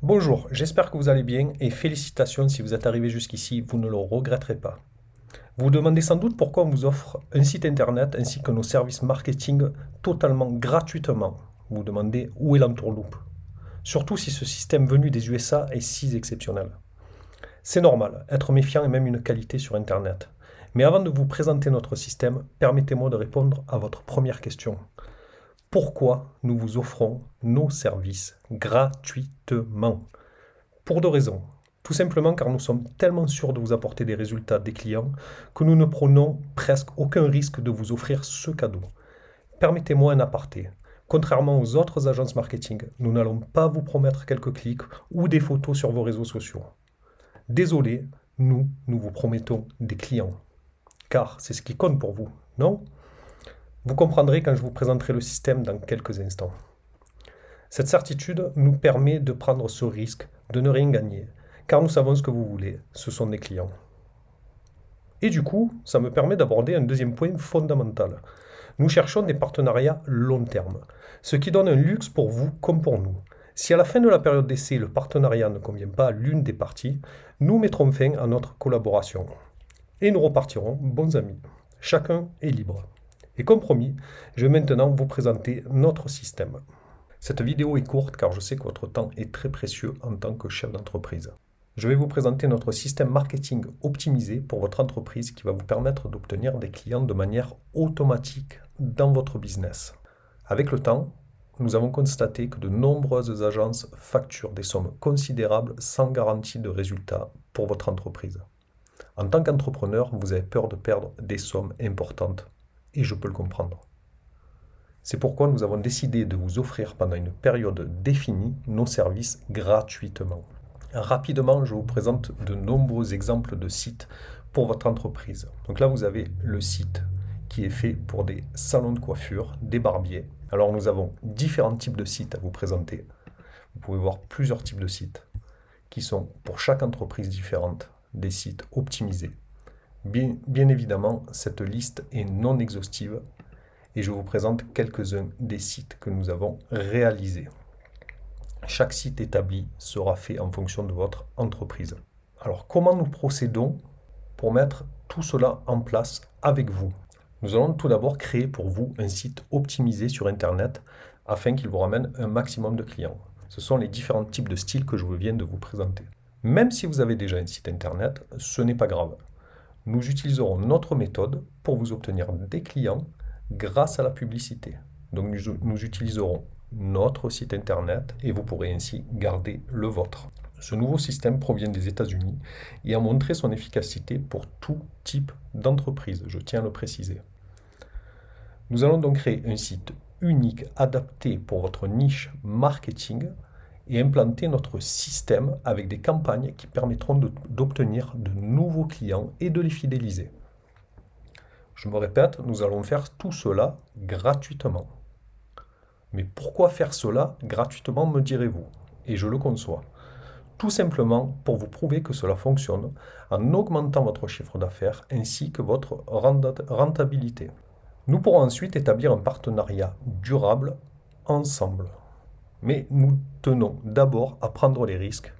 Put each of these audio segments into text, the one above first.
Bonjour, j'espère que vous allez bien et félicitations si vous êtes arrivé jusqu'ici, vous ne le regretterez pas. Vous vous demandez sans doute pourquoi on vous offre un site internet ainsi que nos services marketing totalement gratuitement. Vous vous demandez où est l'entourloupe. Surtout si ce système venu des USA est si exceptionnel. C'est normal, être méfiant est même une qualité sur internet. Mais avant de vous présenter notre système, permettez-moi de répondre à votre première question. Pourquoi nous vous offrons nos services gratuitement? Pour deux raisons. Tout simplement car nous sommes tellement sûrs de vous apporter des résultats des clients que nous ne prenons presque aucun risque de vous offrir ce cadeau. Permettez-moi un aparté. Contrairement aux autres agences marketing, nous n'allons pas vous promettre quelques clics ou des photos sur vos réseaux sociaux. Désolé, nous vous promettons des clients. Car c'est ce qui compte pour vous, non? Vous comprendrez quand je vous présenterai le système dans quelques instants. Cette certitude nous permet de prendre ce risque de ne rien gagner, car nous savons ce que vous voulez, ce sont des clients. Et du coup, ça me permet d'aborder un deuxième point fondamental. Nous cherchons des partenariats long terme, ce qui donne un luxe pour vous comme pour nous. Si à la fin de la période d'essai, le partenariat ne convient pas à l'une des parties, nous mettrons fin à notre collaboration. Et nous repartirons bons amis. Chacun est libre. Et comme promis, je vais maintenant vous présenter notre système. Cette vidéo est courte car je sais que votre temps est très précieux en tant que chef d'entreprise. Je vais vous présenter notre système marketing optimisé pour votre entreprise qui va vous permettre d'obtenir des clients de manière automatique dans votre business. Avec le temps, nous avons constaté que de nombreuses agences facturent des sommes considérables sans garantie de résultat pour votre entreprise. En tant qu'entrepreneur, vous avez peur de perdre des sommes importantes et je peux le comprendre. C'est pourquoi nous avons décidé de vous offrir pendant une période définie nos services gratuitement. Rapidement, je vous présente de nombreux exemples de sites pour votre entreprise. Donc là, vous avez le site qui est fait pour des salons de coiffure, des barbiers. Alors nous avons différents types de sites à vous présenter. Vous pouvez voir plusieurs types de sites qui sont pour chaque entreprise différente des sites optimisés. Bien évidemment, cette liste est non exhaustive et je vous présente quelques-uns des sites que nous avons réalisés. Chaque site établi sera fait en fonction de votre entreprise. Alors, comment nous procédons pour mettre tout cela en place avec vous? Nous allons tout d'abord créer pour vous un site optimisé sur Internet afin qu'il vous ramène un maximum de clients. Ce sont les différents types de styles que je viens de vous présenter. Même si vous avez déjà un site Internet, ce n'est pas grave. Nous utiliserons notre méthode pour vous obtenir des clients grâce à la publicité. Donc nous utiliserons notre site internet et vous pourrez ainsi garder le vôtre. Ce nouveau système provient des États-Unis et a montré son efficacité pour tout type d'entreprise, je tiens à le préciser. Nous allons donc créer un site unique adapté pour votre niche marketing et implanter notre système avec des campagnes qui permettront d'obtenir de nouveaux clients et de les fidéliser. Je me répète, nous allons faire tout cela gratuitement. Mais pourquoi faire cela gratuitement, me direz-vous? Et je le conçois. Tout simplement pour vous prouver que cela fonctionne en augmentant votre chiffre d'affaires ainsi que votre rentabilité. Nous pourrons ensuite établir un partenariat durable ensemble. Mais nous tenons d'abord à prendre les risques,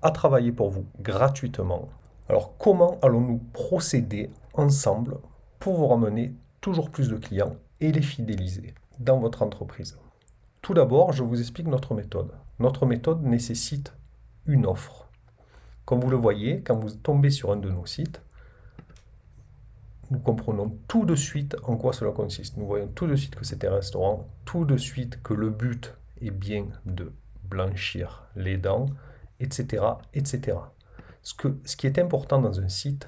à travailler pour vous gratuitement. Alors comment allons-nous procéder ensemble pour vous ramener toujours plus de clients et les fidéliser dans votre entreprise? Tout d'abord, je vous explique notre méthode. Notre méthode nécessite une offre. Comme vous le voyez, quand vous tombez sur un de nos sites, nous comprenons tout de suite en quoi cela consiste. Nous voyons tout de suite que c'est un restaurant, tout de suite que le but est bien de blanchir les dents, etc., etc. Ce qui est important dans un site,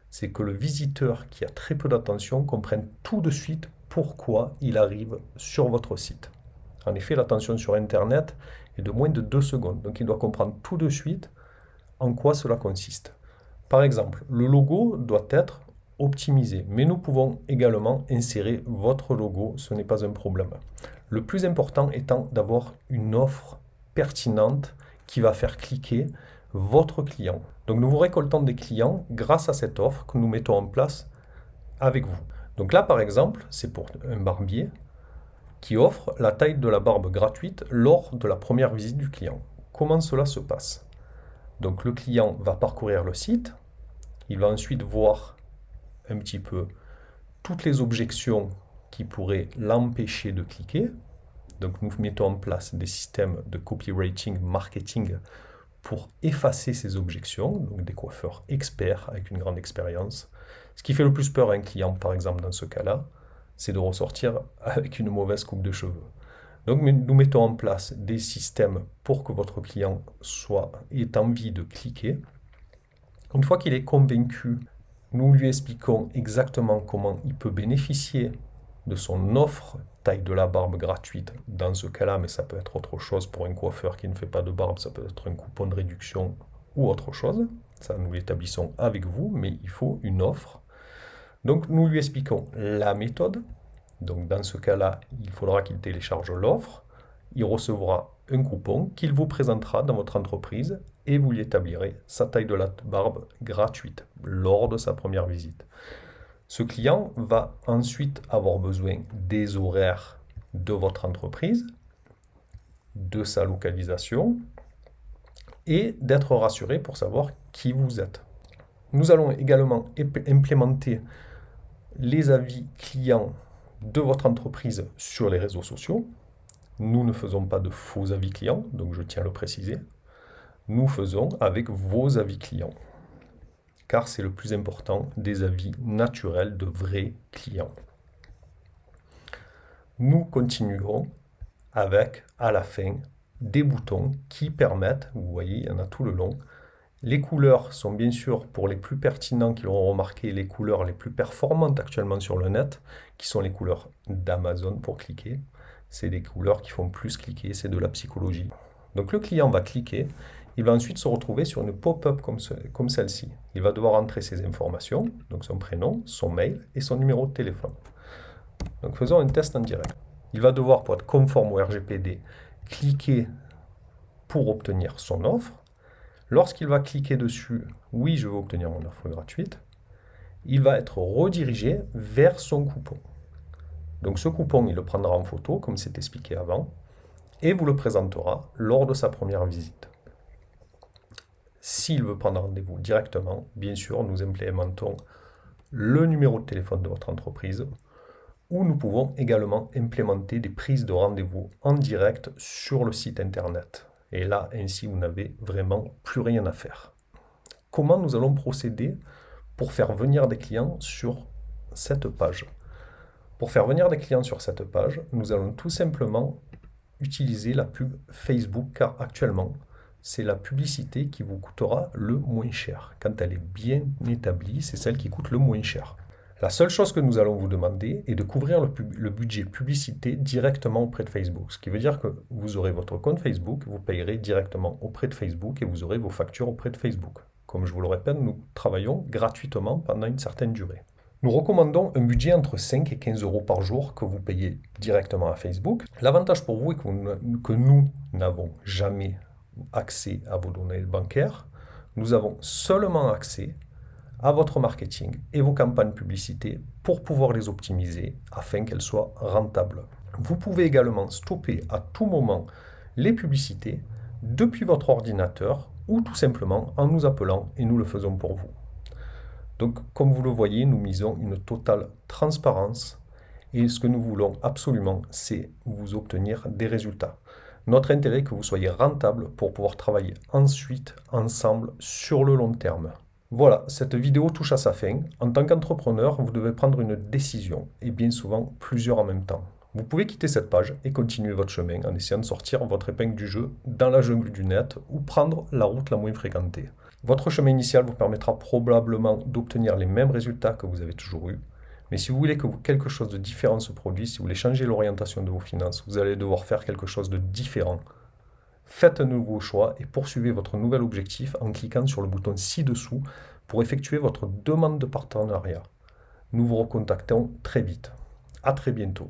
c'est que le visiteur qui a très peu d'attention comprenne tout de suite pourquoi il arrive sur votre site. En effet, l'attention sur Internet est de moins de 2 secondes, donc il doit comprendre tout de suite en quoi cela consiste. Par exemple, le logo doit être optimisé, mais nous pouvons également insérer votre logo, ce n'est pas un problème. Le plus important étant d'avoir une offre pertinente qui va faire cliquer votre client. Donc nous vous récoltons des clients grâce à cette offre que nous mettons en place avec vous. Donc là par exemple, c'est pour un barbier qui offre la taille de la barbe gratuite lors de la première visite du client. Comment cela se passe? Donc le client va parcourir le site, il va ensuite voir un petit peu toutes les objections qui pourraient l'empêcher de cliquer. Donc nous mettons en place des systèmes de copywriting, marketing pour effacer ces objections, donc des coiffeurs experts avec une grande expérience. Ce qui fait le plus peur à un client, par exemple, dans ce cas-là, c'est de ressortir avec une mauvaise coupe de cheveux. Donc nous mettons en place des systèmes pour que votre client ait envie de cliquer. Une fois qu'il est convaincu, nous lui expliquons exactement comment il peut bénéficier de son offre taille de la barbe gratuite dans ce cas-là, mais ça peut être autre chose pour un coiffeur qui ne fait pas de barbe, ça peut être un coupon de réduction ou autre chose. Ça, nous l'établissons avec vous, mais il faut une offre. Donc nous lui expliquons la méthode. Donc dans ce cas-là, il faudra qu'il télécharge l'offre, il recevra un coupon qu'il vous présentera dans votre entreprise et vous lui établirez sa taille de la barbe gratuite lors de sa première visite. Ce client va ensuite avoir besoin des horaires de votre entreprise, de sa localisation et d'être rassuré pour savoir qui vous êtes. Nous allons également implémenter les avis clients de votre entreprise sur les réseaux sociaux. Nous ne faisons pas de faux avis clients, donc je tiens à le préciser. Nous faisons avec vos avis clients, car c'est le plus important, des avis naturels de vrais clients. Nous continuerons avec, à la fin, des boutons qui permettent, vous voyez, il y en a tout le long. Les couleurs sont bien sûr, pour les plus pertinents qui l'auront remarqué, les couleurs les plus performantes actuellement sur le net, qui sont les couleurs d'Amazon pour cliquer. C'est des couleurs qui font plus cliquer, c'est de la psychologie. Donc le client va cliquer, il va ensuite se retrouver sur une pop-up comme celle-ci. Il va devoir entrer ses informations, donc son prénom, son mail et son numéro de téléphone. Donc faisons un test en direct. Il va devoir, pour être conforme au RGPD, cliquer pour obtenir son offre. Lorsqu'il va cliquer dessus, oui, je veux obtenir mon offre gratuite, il va être redirigé vers son coupon. Donc ce coupon, il le prendra en photo, comme c'est expliqué avant, et vous le présentera lors de sa première visite. S'il veut prendre rendez-vous directement, bien sûr, nous implémentons le numéro de téléphone de votre entreprise, ou nous pouvons également implémenter des prises de rendez-vous en direct sur le site internet. Et là, ainsi, vous n'avez vraiment plus rien à faire. Comment nous allons procéder pour faire venir des clients sur cette page? Pour faire venir des clients sur cette page, nous allons tout simplement utiliser la pub Facebook, car actuellement, c'est la publicité qui vous coûtera le moins cher. Quand elle est bien établie, c'est celle qui coûte le moins cher. La seule chose que nous allons vous demander est de couvrir le budget publicité directement auprès de Facebook. Ce qui veut dire que vous aurez votre compte Facebook, vous payerez directement auprès de Facebook et vous aurez vos factures auprès de Facebook. Comme je vous le répète, nous travaillons gratuitement pendant une certaine durée. Nous recommandons un budget entre 5 et 15 euros par jour que vous payez directement à Facebook. L'avantage pour vous est que nous n'avons jamais accès à vos données bancaires. Nous avons seulement accès à votre marketing et vos campagnes publicité pour pouvoir les optimiser afin qu'elles soient rentables. Vous pouvez également stopper à tout moment les publicités depuis votre ordinateur ou tout simplement en nous appelant et nous le faisons pour vous. Donc comme vous le voyez, nous misons une totale transparence et ce que nous voulons absolument, c'est vous obtenir des résultats. Notre intérêt est que vous soyez rentable pour pouvoir travailler ensuite ensemble sur le long terme. Voilà, cette vidéo touche à sa fin. En tant qu'entrepreneur, vous devez prendre une décision, et bien souvent plusieurs en même temps. Vous pouvez quitter cette page et continuer votre chemin en essayant de sortir votre épingle du jeu dans la jungle du net ou prendre la route la moins fréquentée. Votre chemin initial vous permettra probablement d'obtenir les mêmes résultats que vous avez toujours eus. Mais si vous voulez que quelque chose de différent se produise, si vous voulez changer l'orientation de vos finances, vous allez devoir faire quelque chose de différent. Faites un nouveau choix et poursuivez votre nouvel objectif en cliquant sur le bouton ci-dessous pour effectuer votre demande de partenariat. Nous vous recontactons très vite. À très bientôt.